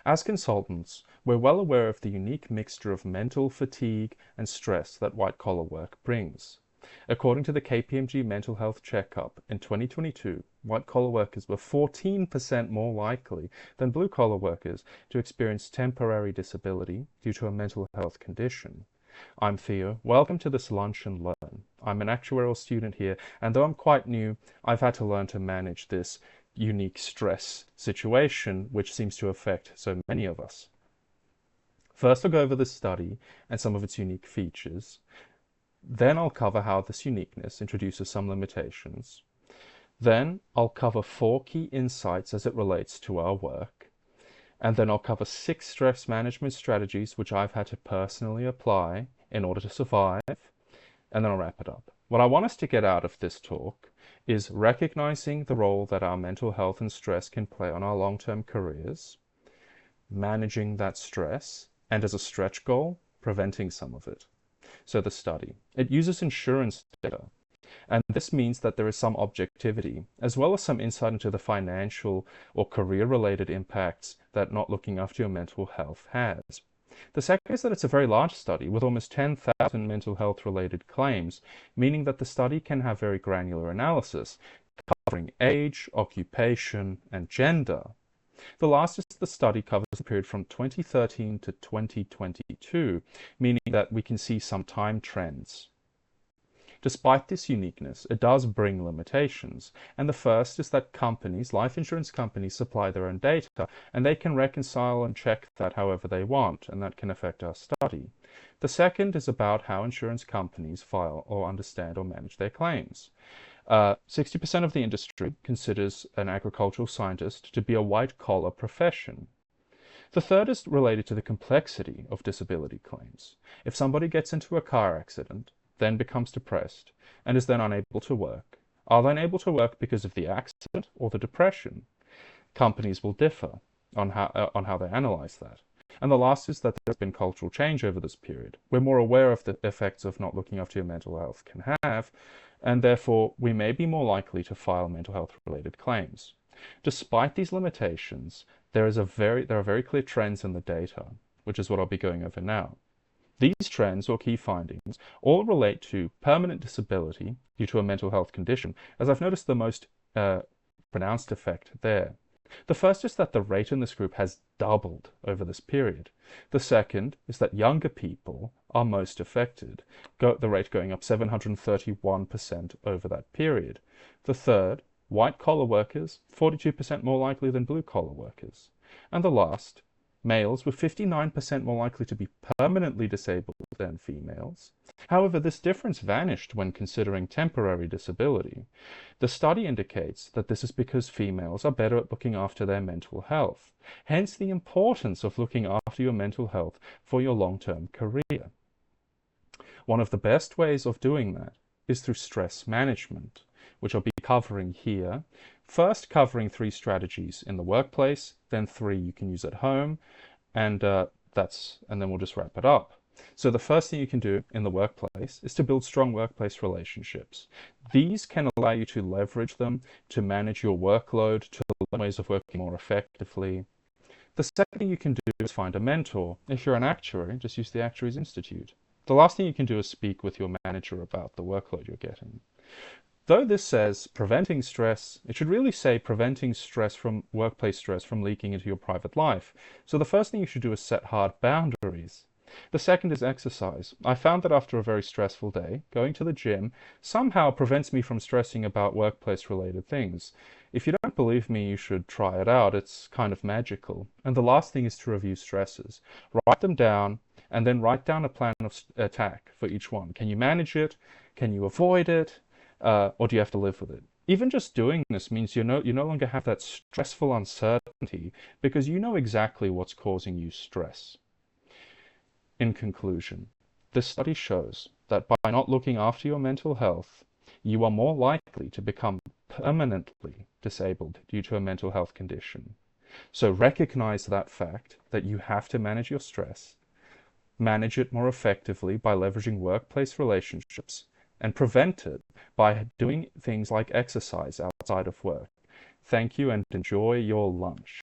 As consultants, we're well aware of the unique mixture of mental fatigue and stress that white-collar work brings. According to the KPMG Mental Health Checkup in 2022, white-collar workers were 14% more likely than blue-collar workers to experience temporary disability due to a mental health condition. I'm Theo. Welcome to this Lunch and Learn. I'm an actuarial student here, and though I'm quite new, I've had to learn to manage this unique stress situation which seems to affect so many of us. First, I'll go over this study and some of its unique features. Then I'll cover how this uniqueness introduces some limitations. Then I'll cover 4 key insights as it relates to our work. And then I'll cover 6 stress management strategies which I've had to personally apply in order to survive. And then I'll wrap it up. What I want us to get out of this talk is recognizing the role that our mental health and stress can play on our long-term careers, managing that stress, and as a stretch goal, preventing some of it. So the study. It uses insurance data, and this means that there is some objectivity, as well as some insight into the financial or career-related impacts that not looking after your mental health has. The second is that it's a very large study with almost 10,000 mental health-related claims, meaning that the study can have very granular analysis, covering age, occupation, and gender. The last is the study covers the period from 2013 to 2022, meaning that we can see some time trends. Despite this uniqueness, it does bring limitations, and the first is that companies, life insurance companies, supply their own data, and they can reconcile and check that however they want, and that can affect our study. The second is about how insurance companies file or understand or manage their claims. 60% of the industry considers an agricultural scientist to be a white-collar profession. The third is related to the complexity of disability claims. If somebody gets into a car accident, then becomes depressed, and is then unable to work, are they unable to work because of the accident or the depression? Companies will differ on how they analyze that. And the last is that there's been cultural change over this period. We're more aware of the effects of not looking after your mental health can have, and therefore we may be more likely to file mental health-related claims. Despite these limitations, there are very clear trends in the data, which is what I'll be going over now. These trends, or key findings, all relate to permanent disability due to a mental health condition, as I've noticed the most pronounced effect there. The first is that the rate in this group has doubled over this period. The second is that younger people are most affected, the rate going up 731% over that period. The third, white-collar workers, 42% more likely than blue-collar workers. And the last, males were 59% more likely to be permanently disabled than females. However, this difference vanished when considering temporary disability. The study indicates that this is because females are better at looking after their mental health, hence the importance of looking after your mental health for your long-term career. One of the best ways of doing that is through stress management, which I'll be covering here. First, covering 3 strategies in the workplace, then 3 you can use at home, and then we'll just wrap it up. So the first thing you can do in the workplace is to build strong workplace relationships. These can allow you to leverage them to manage your workload, to learn ways of working more effectively. The second thing you can do is find a mentor. If you're an actuary, just use the Actuaries Institute. The last thing you can do is speak with your manager about the workload you're getting. Though this says preventing stress, it should really say preventing stress from workplace stress from leaking into your private life. So the first thing you should do is set hard boundaries. The second is exercise. I found that after a very stressful day, going to the gym somehow prevents me from stressing about workplace-related things. If you don't believe me, you should try it out. It's kind of magical. And the last thing is to review stresses. Write them down, and then write down a plan of attack for each one. Can you manage it? Can you avoid it? Or do you have to live with it? Even just doing this means you no longer have that stressful uncertainty because you know exactly what's causing you stress. In conclusion, this study shows that by not looking after your mental health, you are more likely to become permanently disabled due to a mental health condition. So recognize that fact that you have to manage your stress, manage it more effectively by leveraging workplace relationships, and prevent it by doing things like exercise outside of work. Thank you and enjoy your lunch.